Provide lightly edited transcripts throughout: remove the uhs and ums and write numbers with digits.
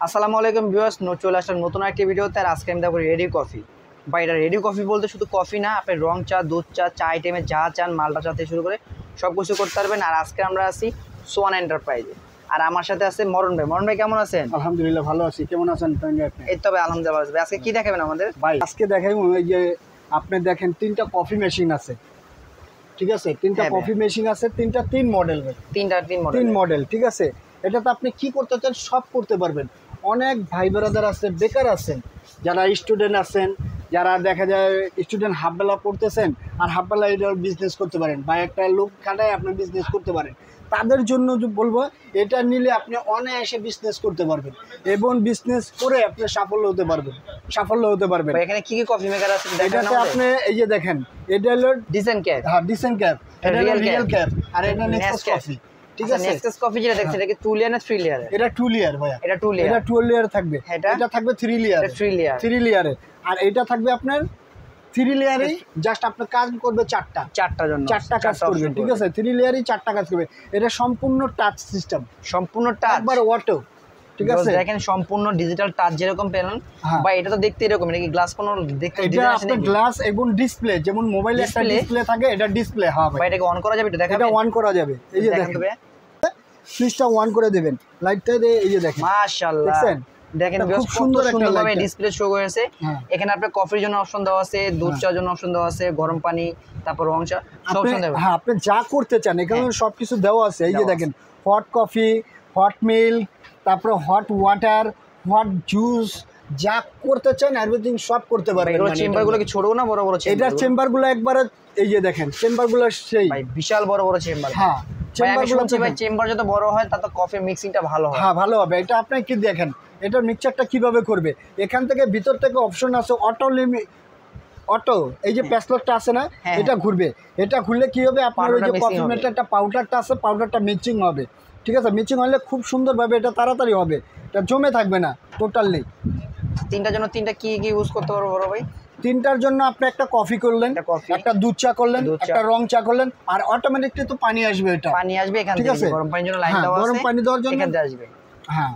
আসসালামু আলাইকুম ভিউয়ার্স, চলে আসলাম নতুন একটা ভিডিওতে। আর আজকে আমি দেখো রেডি কফি। বা এটা রেডি কফি বলতে শুধু কফি না, আপনি রং চা, দুধ চা, চা আইটেমে যা চান, মালটা চা থেকে শুরু করে সব কিছু করতে পারবেন। আর আজকে আমরা আছি সোয়ান এন্টারপ্রাইজে, আর আমার সাথে আছে মরণ ভাই। মরণ ভাই কেমন আছেন? আলহামদুলিল্লাহ ভালো আছি। কেমন আছেন? এই তবে আলহামদুলিল্লাহ ভালো আছি। আজকে কি দেখাবেন আমাদের? ভাই আজকে দেখাবো ওই যে আপনি দেখেন তিনটা কফি মেশিন আছে, ঠিক আছে? তিনটা কফি মেশিন আছে, তিন মডেল ভাই। তিন মডেল, ঠিক আছে? এটাতে আপনি কি করতে চান সব করতে পারবেন। অনেক ভাই ব্রাদার আছে, বেকার আছেন, যারা স্টুডেন্ট আছেন, যারা দেখা যায় স্টুডেন্ট হাফবেলা পড়তেছেন আর হাফবেলা এটা বিজনেস করতে পারেন, বা একটা লোক খাটায় আপনি বিজনেস করতে পারেন, তাদের জন্য বলবো এটা নিলে আপনি অনায়াসে বিজনেস করতে পারবেন এবং বিজনেস করে আপনি সাফল্য হতে পারবেন। এখানে কি কি কফি মেকার আছে এটাতে আপনি এই যে দেখেন, এটা হলো ডিসেন্ট ক্যাপ। হ্যাঁ, ডিসেন্ট ক্যাপ, এটা হলো রিয়েল ক্যাপ, আর এটা নেক্সাস কফি, ঠিক আছে? নেক্সাস কফি যেটা দেখছেন এটা কি 2 লেয়ার না 3 লেয়ার? এটা 2 লেয়ার ভাইয়া। এটা 2 লেয়ার, এটা 2 লেয়ার থাকবে। এটা থাকবে 3 লেয়ার, 3 লেয়ারে। আর এটা থাকবে আপনার 3 লেয়ারে, জাস্ট আপনার কাজ করবে চারটা কাজ করবে, ঠিক আছে? 3 লেয়ারই 4টা কাজ করবে। এটা সম্পূর্ণ টাচ সিস্টেম, সম্পূর্ণ টাচ, একবার অটো, ঠিক আছে? দেখেন সম্পূর্ণ ডিজিটাল টাচ যেরকম পেলেন, বা এটা তো দেখতে এরকম, এটা কি গ্লাস কোনো দেখতে? এটা আপনার গ্লাস এবং ডিসপ্লে, যেমন মোবাইলে একটা ডিসপ্লে থাকে, এটা ডিসপ্লে। হ্যাঁ ভাই, এটাকে অন করা যাবে? এটা দেখেন, এটা অন করা যাবে। এই যে দেখেন, সুইচটা অন করে দিবেন, লাইটটা দিয়ে, এই যে দেখেন, মাশাআল্লাহ দেখেন খুব সুন্দরভাবে ডিসপ্লে শো করেছে। এখানে আপনার কফির জন্য অপশন দেওয়া আছে, দুধ চার জন্য অপশন দেওয়া আছে, গরম পানি, তারপর রং চা, সব অপশন দেওয়া আছে। হ্যাঁ, আপনি যা করতে চান এখানে সবকিছু দেওয়া আছে। এই যে দেখেন, হট কফি, হট মিল্ক, তারপর হট ওয়াটার, হট জুস, যা করতে চান এভরিথিং সব করতে পারবেন। এগুলো চেম্বারগুলো কি ছোট না বড় বড়? এটার চেম্বারগুলো একবারে, এই যে দেখেন চেম্বারগুলো সেই বিশাল বড় বড় চেম্বার। হ্যাঁ, চেম্বার যত বড় হয় তত কফি মিক্সিংটা ভালো হয়। হ্যাঁ, ভালো হবে। এটা আপনি কি দেখেন, এটার মিক্সচারটা কিভাবে করবে। এখান থেকে ভিতর থেকে অপশন আছে অটো, এই যে প্যাসলকটা আছে না, এটা ঘুরবে। এটা ঘুরলে কি হবে, আপনার ওই যে কফি মেটারটা পাউডারটা আছে, পাউডারটা মিক্সিং হবে, ঠিক আছে? মিক্সিং হলে খুব সুন্দরভাবে এটা তাড়াতাড়ি হবে, এটা জমে থাকবে না টোটালি। তিনটার জন্য তিনটা কি কি ইউজ করতে পারবো বড় ভাই? তিনটার জন্য আপনি একটা কফি করলেন, একটা দুধ চা করলেন, একটা রং চা করলেন, আর অটোমেটিকলি তো পানি আসবে। এটা পানি আসবে এখান থেকে, গরম পানির জন্য লাইন দেওয়া আছে, গরম পানি দেওয়ার জন্য এখান থেকে আসবে। হ্যাঁ,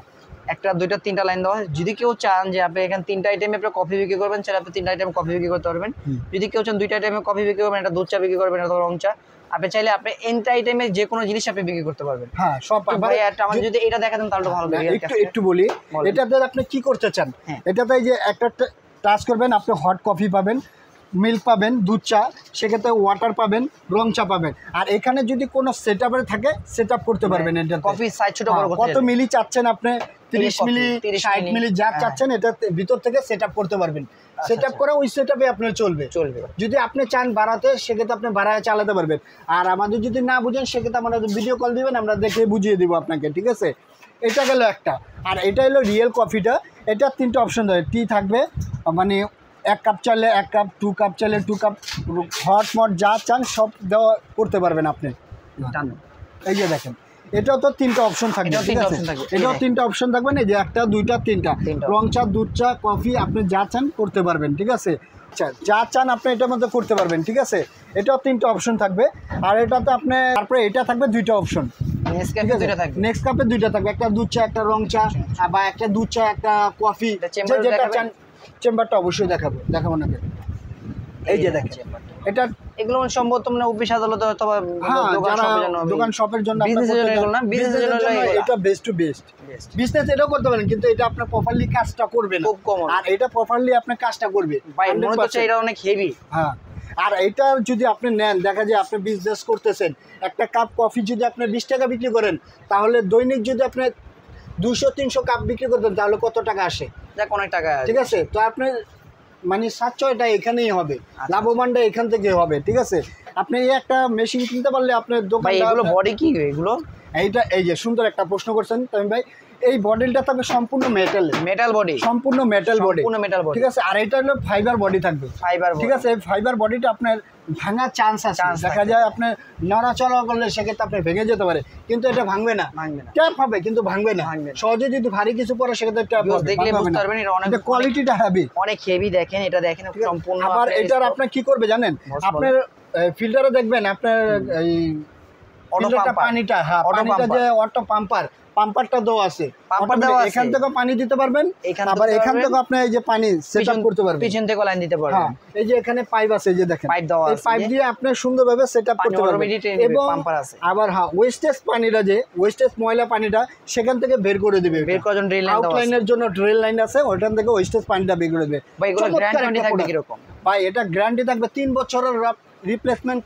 একটা দুইটা তিনটা লাইন দেওয়া। যদি কেউ চান যে আপনি এখানে তিনটা আইটেমে আপনি কফি বিক্রি করবেন, সেটা আপনি তিনটা আইটেমে কফি বিক্রি করতে পারবেন। যদি কেউ চান দুইটা আইটেমে কফি বিক্রি করবেন, একটা দুধ চা বিক্রি করবেন, একটা রং চা, আপনি চাইলে আপনি এন্টা আইটেমে যে কোনো জিনিস আপনি বিক্রি করতে পারবেন। হ্যাঁ, সব। ভাই আমার যদি এটা দেখাতেন তাহলে ভালো লাগে। একটু বলি, এটাতে আপনি কি করতে চান। এটাতে যে একটা টাচ করবেন, আপনি হট কফি পাবেন, মিল্ক পাবেন, দুধ চা, সেক্ষেত্রে ওয়াটার পাবেন, রং চা পাবেন। আর এখানে যদি কোনো সেটআপের থাকে, সেটআপ করতে পারবেন। এটা কফি সাইজ ছোট বড় কত মিলি চাচ্ছেন আপনি, 30 মিলি, 60 মিলি, যা চাচ্ছেন এটা ভিতর থেকে সেটআপ করতে পারবেন। সেটআপ করে ওই সেটআপে আপনার চলবে। যদি আপনি চান বাড়াতে, সেক্ষেত্রে আপনি বাড়ায় চালাতে পারবেন। আর আমাদের যদি না বুঝেন, সেক্ষেত্রে আমাদের ভিডিও কল দিবেন, আমরা দেখে বুঝিয়ে দিব আপনাকে, ঠিক আছে? এটা গেল একটা। আর এটা হলো রিয়েল কফিটা। এটা 3টা অপশন দেয়। টি থাকবে, মানে 1 কাপ চাইলে 1 কাপ, 2 কাপ চাইলে 2 কাপ, হট মট যা চান সব দেওয়া করতে পারবেন আপনি। এই যে দেখেন, এটাও তো 3টা অপশন থাকবে, ঠিক আছে? এটাও 3টা অপশন থাকবে না, যে 1টা, 2টা, 3টা, রং চা, দুধ চা, কফি, আপনি যা চান করতে পারবেন, ঠিক আছে? আচ্ছা, যা চান আপনি এটার মধ্যে করতে পারবেন, ঠিক আছে? এটাও 3টা অপশন থাকবে। আর এটাতে আপনি তারপরে এটা থাকবে 2টা অপশন। নেক্সট কাপে 2টা থাকবে, একটা দুধ চা, একটা রং চা, বা একটা দুধ চা, একটা কফি, যেটা চান। চেম্বারটা অবশ্যই দেখাবো নাকি? এই যে দেখেন, এটা এগুলো সম্ভবত মানে অফিস আদালত অথবা দোকান শপের জন্য, এটা বেস্ট টু বেস্ট বিজনেস। এটাও করতে পারেন, কিন্তু এটা আপনার প্রপারলি কাজটা করবে না। আর এটা প্রপারলি আপনার কাজটা করবে। এটা অনেক হেভি। হ্যাঁ, আর এটা যদি আপনি নেন, দেখা যায় আপনি বিজনেস করতেছেন, একটা কাপ কফি যদি আপনি 20 টাকা বিক্রি করেন, তাহলে দৈনিক যদি আপনি 200-300 কাপ বিক্রি করতেন, তাহলে কত টাকা আসে? অনেক টাকা, ঠিক আছে? তো আপনি মানে সাশ্রয়টা এখানেই হবে, লাভবানটা এখান থেকে হবে, ঠিক আছে? আপনি এই একটা মেশিন কিনতে পারলে আপনার দোকান। এগুলো বডি কি এগুলো? এইটা, এই যে সুন্দর একটা প্রশ্ন করছেন তামিম ভাই, এই বডিটা থাকবে সম্পূর্ণ মেটাল বডি, সম্পূর্ণ মেটাল বডি, ঠিক আছে? আর এটা হলো ফাইবার বডি থাকবে, ঠিক আছে? ফাইবার বডিটা আপনার ভাঙার চান্স আছে। দেখা যায় আপনার নড়াচড়া করলে সেক্ষেত্রে আপনি ভেঙে যেতে পারে, কিন্তু এটা ভাঙবে না। ট্যাপ হবে কিন্তু ভাঙবে না। সহজে যদি ভারী কিছু পরে, সেক্ষেত্রে ট্যাপ দেখলে বুঝতে পারবেন এটা অনেক কোয়ালিটিটা হেভি, অনেক হেভি। দেখেন এটা, দেখেন সম্পূর্ণ। আবার এটার আপনি কি করবে জানেন, আপনার ফিল্টারে দেখবেন আপনার এই পানিটা, হ্যাঁ, পানিটা যে অটো পাম্পার, পাম্পারটা দেওয়া আছে, এখান থেকে পানি দিতে পারবেন, আবার এখান থেকে আপনি এই যে পানি সেটআপ করতে পারবেন, পিছন থেকে লাইন দিতে পারবেন। এই যে এখানে পাইপ আছে, এই যে দেখেন পাইপ দেওয়া আছে, এই পাইপ দিয়ে আপনি সুন্দরভাবে সেটআপ করতে পারবেন। এবং আবার ওয়েস্টেজ পানিটা, যে ওয়েস্টেজ ময়লা পানিটা সেখান থেকে বের করে দিবে, বের করার জন্য ড্রেন লাইন দেওয়া আছে, আউটলাইনের জন্য ড্রেন লাইন আছে, ওইখান থেকে ওয়েস্টেজ পানিটা বের করে দিবে। ভাই এগুলো গ্যারান্টি থাকবে কি রকম? ভাই এটা গ্যারান্টি থাকবে 3 বছরের রিপ্লেসমেন্ট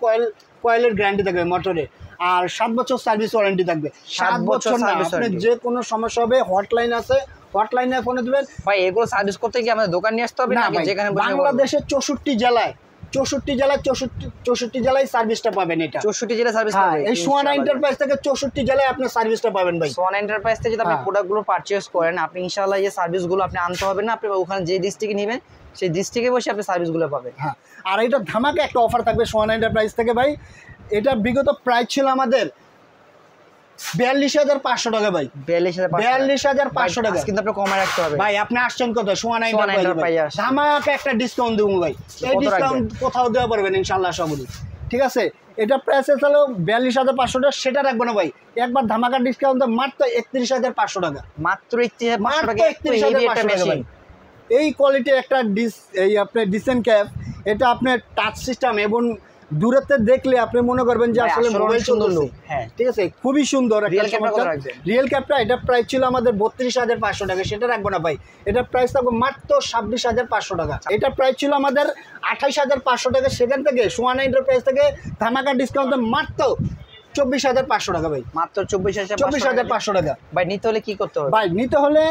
কয়েলের গ্যারান্টি থাকবে মোটরে, আর 7 বছর সার্ভিস ওয়ারেন্টি থাকবে। 7 বছর না, আপনি যে কোনো সমস্যা হবে হটলাইন আছে, হটলাইনে ফোন দিবেন। ভাই এগুলো সার্ভিস করতে কি আমাদের দোকান নিয়ে আসতে হবে নাকি যেখানে? বাংলাদেশের 64 জেলায় 64 জেলায় সার্ভিসটা পাবেন। এটা 64 জেলায় সার্ভিস পাবেন। এই সোয়ানা এন্টারপ্রাইজ থেকে 64 জেলায় আপনি সার্ভিসটা পাবেন ভাই। সোয়ানা এন্টারপ্রাইজ থেকে যদি আপনি প্রোডাক্টগুলো পারচেজ করেন, আপনি ইনশাআল্লাহ এই সার্ভিসগুলো আপনি আনতে হবে না, আপনি ওখানে যে ডিস্ট্রিক্টে নেবেন সেই ডিস্ট্রিক্টে বসে আপনি সার্ভিসগুলো পাবেন। হ্যাঁ, আর এটা ধামাকা একটা অফার থাকবে সোয়ানা এন্টারপ্রাইজ থেকে ভাই। এটা বিগত প্রাইস ছিল আমাদের 42,500 টাকা ভাই, 42,500 টাকা, কিন্তু আপনি কমায় রাখতে হবে ভাই। আপনি আসছেন কত? সোয়ানা এন্টারপ্রাইজ ধামাকা একটা ডিসকাউন্ট দেবো ভাই। এই ডিসকাউন্ট কোথাও দেওয়া পারবেন ইনশাআল্লাহ আশা করি, ঠিক আছে? এটা প্রাইস হলো 42,500 টাকা, সেটা রাখবো না ভাই। একবার ধামাকা ডিসকাউন্ট মাত্র 31,500 টাকা, মাত্র 31,500 টাকা ভাই। এই কোয়ালিটির একটা এই আপনার ডিসেন্ট ক্যাপ, এটা আপনার টাচ সিস্টেম এবং দূরত্বে দেখলে আপনি মনে করবেন যে আসলে মোবাইল সুন্দর, হ্যাঁ ঠিক আছে, খুবই সুন্দর। রিয়েল ক্যাপটা এটা প্রাইস ছিল আমাদের 32,500 টাকা, সেটা রাখবো না ভাই। এটা প্রাইস থাকবে মাত্র 26,500 টাকা। এটা প্রাইস ছিল আমাদের 28,500 টাকা, সেখান থেকে সোয়ানা এন্টারপ্রাইজ থেকে ধামাকা ডিসকাউন্ট মাত্র 24,500 টাকা ভাই, মাত্র 24,500 টাকা। ভাই নিতে হলে কি করতে হবে? ভাই নিতে হলে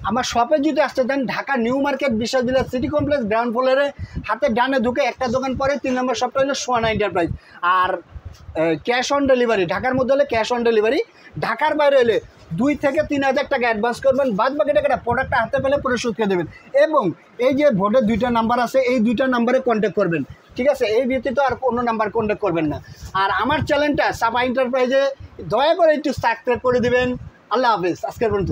আমার শপে যদি আসতে চান, ঢাকা নিউ মার্কেট বিশ্ববিদ্যালয় সিটি কমপ্লেক্স গ্রাউন্ড ফ্লোরে হাতে ডানে ঢুকে একটা দোকান পরে 3 নম্বর শপটা হলো সোয়ানা এন্টারপ্রাইজ। আর ক্যাশ অন ডেলিভারি, ঢাকার মধ্যে হলে ক্যাশ অন ডেলিভারি, ঢাকার বাইরে হলে 2 থেকে 3,000 টাকা অ্যাডভান্স করবেন, বাদ বাকি টাকাটা প্রোডাক্টটা হাতে পেলে পরিশোধ করে দেবেন। এবং এই যে বোর্ডে 2টা নাম্বার আছে, এই 2টা নাম্বারে কন্ট্যাক্ট করবেন, ঠিক আছে? এই ব্যতীত আর কোনো নাম্বার কন্ট্যাক্ট করবেন না। আর আমার চ্যানেলটা সাবা এন্টারপ্রাইজে দয়া করে একটু সাবস্ক্রাইব করে দিবেন। আল্লাহ হাফেজ, আজকের পর্যন্ত।